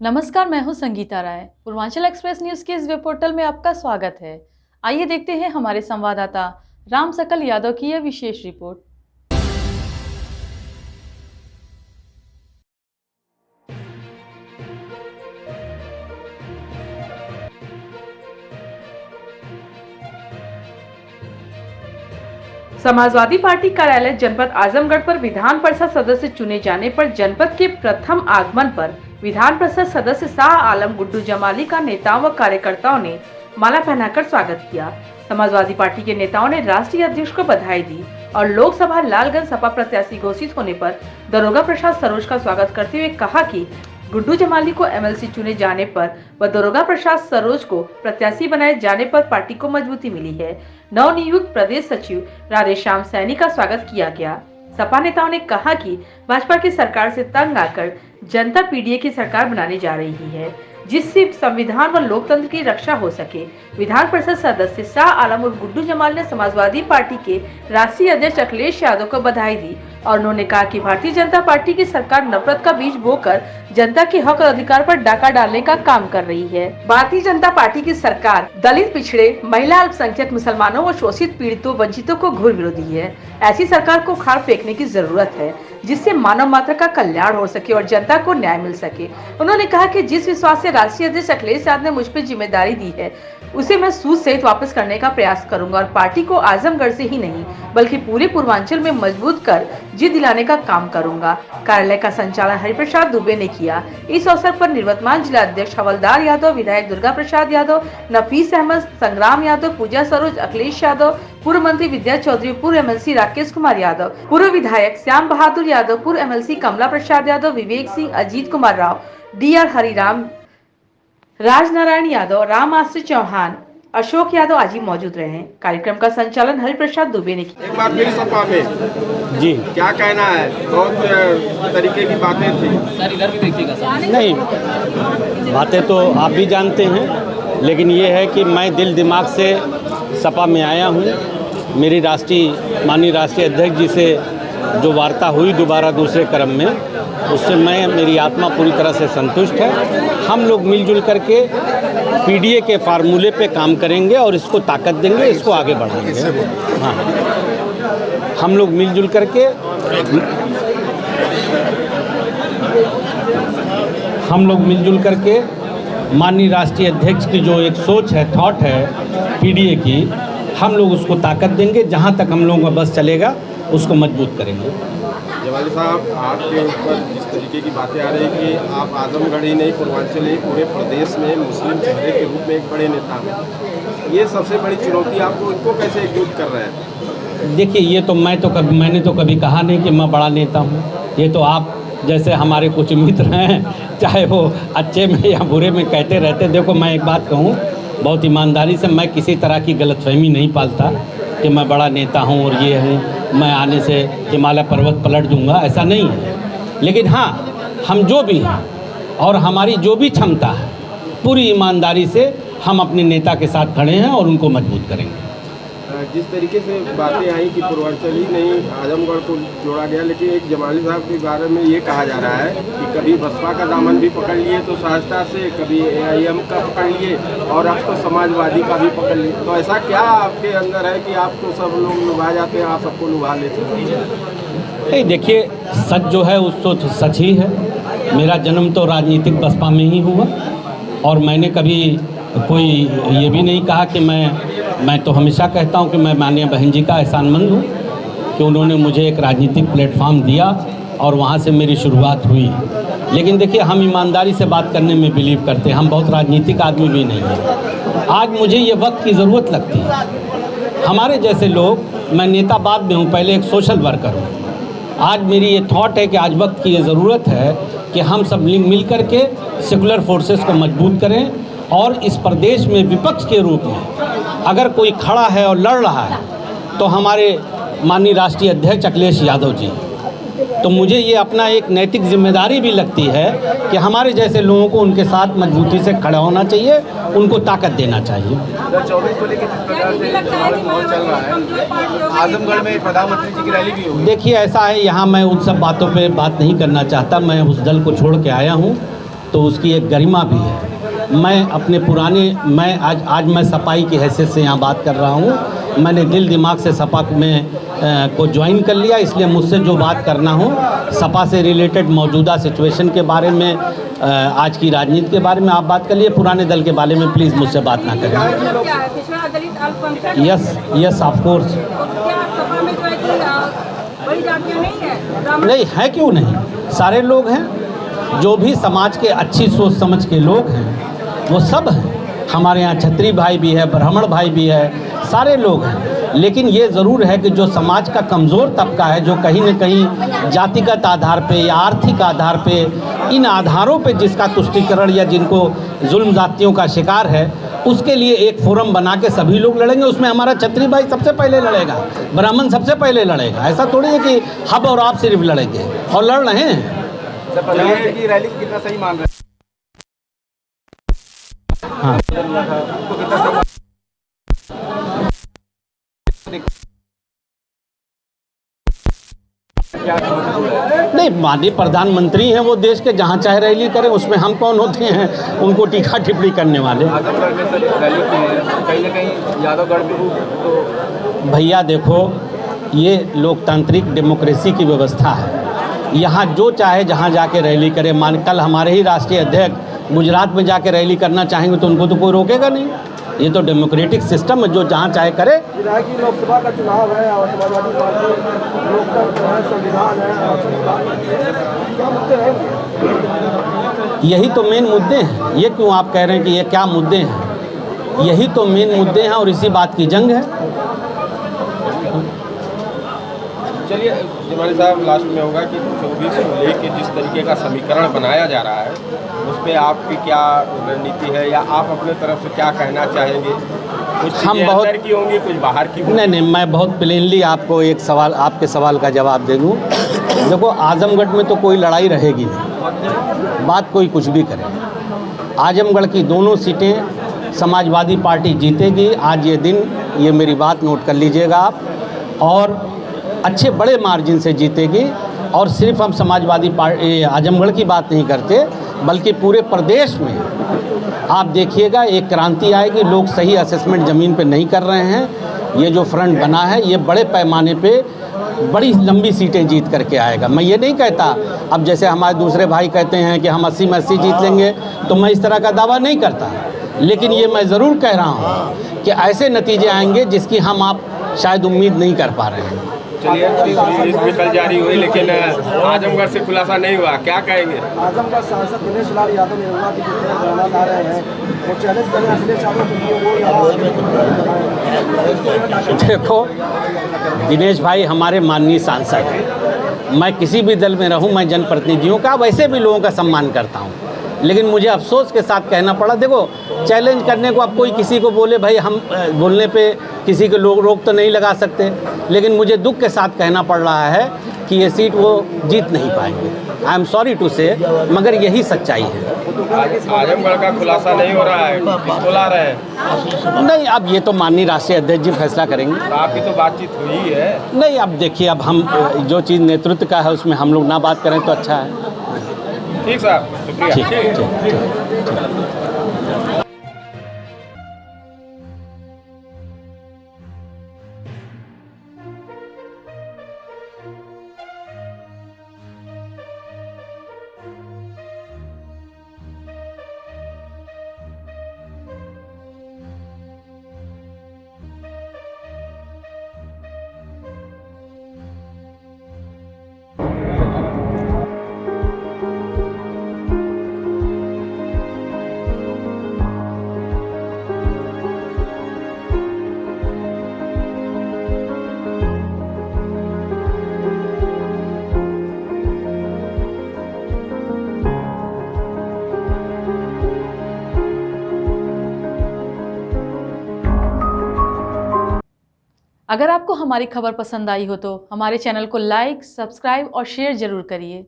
नमस्कार, मैं हूं संगीता राय। पूर्वांचल एक्सप्रेस न्यूज के इस वेब पोर्टल में आपका स्वागत है। आइए देखते हैं हमारे संवाददाता राम सकल यादव की यह विशेष रिपोर्ट। समाजवादी पार्टी कार्यालय जनपद आजमगढ़ पर विधान परिषद सदस्य चुने जाने पर जनपद के प्रथम आगमन पर विधान परिषद सदस्य शाह आलम गुड्डू जमाली का नेताओं व कार्यकर्ताओं ने माला पहनाकर स्वागत किया। समाजवादी पार्टी के नेताओं ने राष्ट्रीय अध्यक्ष को बधाई दी और लोकसभा लालगंज सपा प्रत्याशी घोषित होने पर दरोगा प्रसाद सरोज का स्वागत करते हुए कहा कि गुड्डू जमाली को एमएलसी चुने जाने पर व दरोगा प्रसाद सरोज को प्रत्याशी बनाए जाने पर पार्टी को मजबूती मिली है। नवनियुक्त प्रदेश सचिव राधेश्याम सैनी का स्वागत किया गया। सपा नेताओं ने कहा कि भाजपा की सरकार से तंग आकर जनता पीडीए की सरकार बनाने जा रही है, जिससे संविधान व लोकतंत्र की रक्षा हो सके। विधान परिषद सदस्य शाह आलम और गुड्डू जमाल ने समाजवादी पार्टी के राष्ट्रीय अध्यक्ष अखिलेश यादव को बधाई दी और उन्होंने कहा कि भारतीय जनता पार्टी की सरकार नफरत का बीज बोकर जनता के हक और अधिकार पर डाका डालने का काम कर रही है। भारतीय जनता पार्टी की सरकार दलित, पिछड़े, महिला, अल्पसंख्यक, मुसलमानों व शोषित, पीड़ितों, वंचितों को घोर विरोधी है। ऐसी सरकार को उखाड़ फेंकने की जरूरत है, जिससे मानव मात्र का कल्याण हो सके और जनता को न्याय मिल सके। उन्होंने कहा कि जिस विश्वास से राष्ट्रीय अध्यक्ष अखिलेश यादव ने मुझ पर जिम्मेदारी दी है, उसे मैं सूद सहित वापस करने का प्रयास करूंगा और पार्टी को आजमगढ़ से ही नहीं बल्कि पूरे पूर्वांचल में मजबूत कर जीत दिलाने का काम करूंगा। कार्यालय का संचालन हरिप्रसाद दुबे ने किया। इस अवसर पर निवर्तमान जिला अध्यक्ष हवलदार यादव, विधायक दुर्गा प्रसाद यादव, नफीस अहमद, संग्राम यादव, पूजा सरोज, अखिलेश यादव, पूर्व मंत्री विद्या चौधरी, पूर्व एमएलसी राकेश कुमार यादव, पूर्व विधायक श्याम बहादुर यादव, पूर्व एमएलसी कमला प्रसाद यादव, विवेक सिंह, अजीत कुमार राव, डीआर हरिराम, राजनारायण यादव, राम आश्रय चौहान, अशोक यादव आदि मौजूद रहे। कार्यक्रम का संचालन हरिप्रसाद दुबे ने किया। एक बार फिर सपा में जी क्या कहना है? बहुत तरीके की बातें थी। नहीं, बातें तो आप भी जानते हैं, लेकिन ये है कि मैं दिल दिमाग से सपा में आया हूँ। मेरी माननीय राष्ट्रीय अध्यक्ष जी से जो वार्ता हुई दोबारा दूसरे क्रम में, उससे मेरी आत्मा पूरी तरह से संतुष्ट है। हम लोग मिलजुल करके पीडीए के फार्मूले पे काम करेंगे और इसको ताकत देंगे, इसको आगे बढ़ाएंगे। हाँ, हम लोग मिलजुल करके माननीय राष्ट्रीय अध्यक्ष की जो एक सोच है, थॉट है पीडीए की, हम लोग उसको ताकत देंगे। जहाँ तक हम लोगों का बस चलेगा उसको मजबूत करेंगे। जमाली साहब, आपके ऊपर जिस तरीके की बातें आ रही हैं कि आप आजमगढ़ ही नहीं, पूर्वांचल ही, पूरे प्रदेश में मुस्लिम चेहरे के रूप में एक बड़े नेता हैं, ये सबसे बड़ी चुनौती आपको इनको कैसे एकजुट कर रहे हैं? देखिए, ये तो मैंने तो कभी कहा नहीं कि मैं बड़ा नेता हूँ। ये तो आप जैसे हमारे कुछ मित्र हैं, चाहे वो अच्छे में या बुरे में कहते रहते। देखो, मैं एक बात कहूँ बहुत ईमानदारी से, मैं किसी तरह की गलतफहमी नहीं पालता कि मैं बड़ा नेता हूँ और ये हूँ, मैं आने से हिमालय पर्वत पलट दूंगा, ऐसा नहीं है। लेकिन हाँ, हम जो भी हैं और हमारी जो भी क्षमता है, पूरी ईमानदारी से हम अपने नेता के साथ खड़े हैं और उनको मजबूत करेंगे। जिस तरीके से बातें आई कि पूर्वांचल ही नहीं आजमगढ़ को जोड़ा गया, लेकिन एक जमाली साहब के बारे में ये कहा जा रहा है कि कभी बसपा का दामन भी पकड़ लिए तो सहजता से, कभी एआईएम का पकड़ लिए और अब तो समाजवादी का भी पकड़ लिए। तो ऐसा क्या आपके अंदर है कि आपको सब लोग लुभा जाते हैं, आप सबको लुभा लेते हैं? नहीं, देखिए, सच जो है उस तो सच ही है। मेरा जन्म तो राजनीतिक बसपा में ही हुआ और मैंने कभी कोई ये भी नहीं कहा कि मैं तो हमेशा कहता हूं कि मैं माननीय बहन जी का एहसानमंद हूं कि उन्होंने मुझे एक राजनीतिक प्लेटफॉर्म दिया और वहां से मेरी शुरुआत हुई। लेकिन देखिए, हम ईमानदारी से बात करने में बिलीव करते हैं, हम बहुत राजनीतिक आदमी भी नहीं हैं। आज मुझे ये वक्त की ज़रूरत लगती है। हमारे जैसे लोग, मैं नेता बाद में हूँ, पहले एक सोशल वर्कर हूँ। आज मेरी ये थॉट है कि आज वक्त की ये ज़रूरत है कि हम सब मिल कर के सेकुलर फोर्सेस को मजबूत करें और इस प्रदेश में विपक्ष के रूप में अगर कोई खड़ा है और लड़ रहा है तो हमारे माननीय राष्ट्रीय अध्यक्ष अखिलेश यादव जी। तो मुझे ये अपना एक नैतिक जिम्मेदारी भी लगती है कि हमारे जैसे लोगों को उनके साथ मजबूती से खड़ा होना चाहिए, उनको ताकत देना चाहिए। 2024 को लेकर जिस प्रकार से माहौल चल रहा है, आजमगढ़ में प्रधानमंत्री जी की रैली भी होगी। देखिए, ऐसा है, यहाँ मैं उन सब बातों पे बात नहीं करना चाहता। मैं उस दल को छोड़ के आया हूँ, तो तो उसकी एक गरिमा भी है। मैं अपने पुराने आज मैं सपाई की हैसियत से यहाँ बात कर रहा हूँ। मैंने दिल दिमाग से सपा में को ज्वाइन कर लिया, इसलिए मुझसे जो बात करना हो सपा से रिलेटेड मौजूदा सिचुएशन के बारे में, आज की राजनीति के बारे में आप बात कर लिए, पुराने दल के बारे में प्लीज़ मुझसे बात ना करें। Yes of course. नहीं है, क्यों नहीं, सारे लोग हैं, जो भी समाज के अच्छी सोच समझ के लोग हैं वो सब हैं। हमारे यहाँ क्षत्रिय भाई भी है, ब्राह्मण भाई भी है, सारे लोग हैं। लेकिन ये ज़रूर है कि जो समाज का कमज़ोर तबका है, जो कहीं न कहीं जातिगत आधार पे या आर्थिक आधार पे, इन आधारों पे जिसका तुष्टीकरण या जिनको जुल्म जातियों का शिकार है, उसके लिए एक फोरम बना के सभी लोग लड़ेंगे। उसमें हमारा क्षत्रिय भाई सबसे पहले लड़ेगा, ब्राह्मण सबसे पहले लड़ेगा। ऐसा थोड़ी है कि हम और आप सिर्फ लड़ेंगे, और लड़ रहे हैं। की रैली को कितना सही मान रहे हैं? हाँ, नहीं, माननीय प्रधानमंत्री हैं, वो देश के जहाँ चाहे रैली करें, उसमें हम कौन होते हैं उनको टीका टिप्पणी करने वाले। कहीं ना कहीं यादवगढ़ तो भैया देखो, ये लोकतांत्रिक डेमोक्रेसी की व्यवस्था है। यहाँ जो चाहे जहाँ जाके रैली करे। कल हमारे ही राष्ट्रीय अध्यक्ष गुजरात में जाके रैली करना चाहेंगे तो उनको तो कोई रोकेगा नहीं। ये तो डेमोक्रेटिक सिस्टम है, जो जहाँ चाहे करे। लोकसभा का चुनाव है और समाजवादी पार्टी लोकतंत्र है, संविधान है, क्या मुद्दे हैं? यही तो मेन मुद्दे हैं। ये क्यों आप कह रहे हैं कि ये क्या मुद्दे हैं? यही तो मेन मुद्दे हैं और इसी बात की जंग है। चलिए जमाली साहब, लास्ट में होगा कि 24 को लेके जिस तरीके का समीकरण बनाया जा रहा है, उस पर आपकी क्या रणनीति है, या आप अपने तरफ से क्या कहना चाहेंगे? कुछ हम बहुत अंदर की होंगी, कुछ बाहर की होंगी? नहीं, मैं बहुत प्लेनली आपको एक सवाल, आपके सवाल का जवाब दे दूँ। देखो, आजमगढ़ में तो कोई लड़ाई रहेगी नहीं, बात कोई कुछ भी करे। आजमगढ़ की दोनों सीटें समाजवादी पार्टी जीतेगी। आज ये दिन, ये मेरी बात नोट कर लीजिएगा आप, और अच्छे बड़े मार्जिन से जीतेगी। और सिर्फ हम समाजवादी पार्टी आजमगढ़ की बात नहीं करते, बल्कि पूरे प्रदेश में आप देखिएगा एक क्रांति आएगी। लोग सही असेसमेंट ज़मीन पे नहीं कर रहे हैं। ये जो फ्रंट बना है, ये बड़े पैमाने पे बड़ी लंबी सीटें जीत करके आएगा। मैं ये नहीं कहता, अब जैसे हमारे दूसरे भाई कहते हैं कि हम 80 में 80 जीत लेंगे, तो मैं इस तरह का दावा नहीं करता। लेकिन ये मैं ज़रूर कह रहा हूँ कि ऐसे नतीजे आएंगे जिसकी हम आप शायद उम्मीद नहीं कर पा रहे हैं। चलिए, तीसरी लिस्ट भी कल जारी हुई, लेकिन आजमगढ़ से खुलासा नहीं हुआ, क्या कहेंगे? आजमगढ़ सांसद दिनेश लाल यादव निर्मला की बयान आ रहे हैं, वो चैलेंज करें अखिलेश यादव को। देखो, दिनेश भाई हमारे माननीय सांसद हैं। मैं किसी भी दल में रहूं, मैं जनप्रतिनिधियों का, वैसे भी लोगों का सम्मान करता हूं। लेकिन मुझे अफसोस के साथ कहना पड़ा। देखो, चैलेंज करने को अब कोई किसी को बोले, भाई हम बोलने पे किसी के लोग रोक तो नहीं लगा सकते, लेकिन मुझे दुख के साथ कहना पड़ रहा है कि ये सीट वो जीत नहीं पाएंगे। आई एम सॉरी टू से, मगर यही सच्चाई है। आजमगढ़ का खुलासा नहीं हो रहा है, किसको ला रहे हैं? नहीं, अब ये तो माननीय राष्ट्रीय अध्यक्ष जी फैसला करेंगे। तो आपकी तो बातचीत हुई है? नहीं, अब देखिए, अब हम जो चीज़ नेतृत्व का है उसमें हम लोग ना बात करें तो अच्छा है। ठीक साहब, शुक्रिया। ठीक। अगर आपको हमारी खबर पसंद आई हो तो हमारे चैनल को लाइक, सब्सक्राइब और शेयर ज़रूर करिए।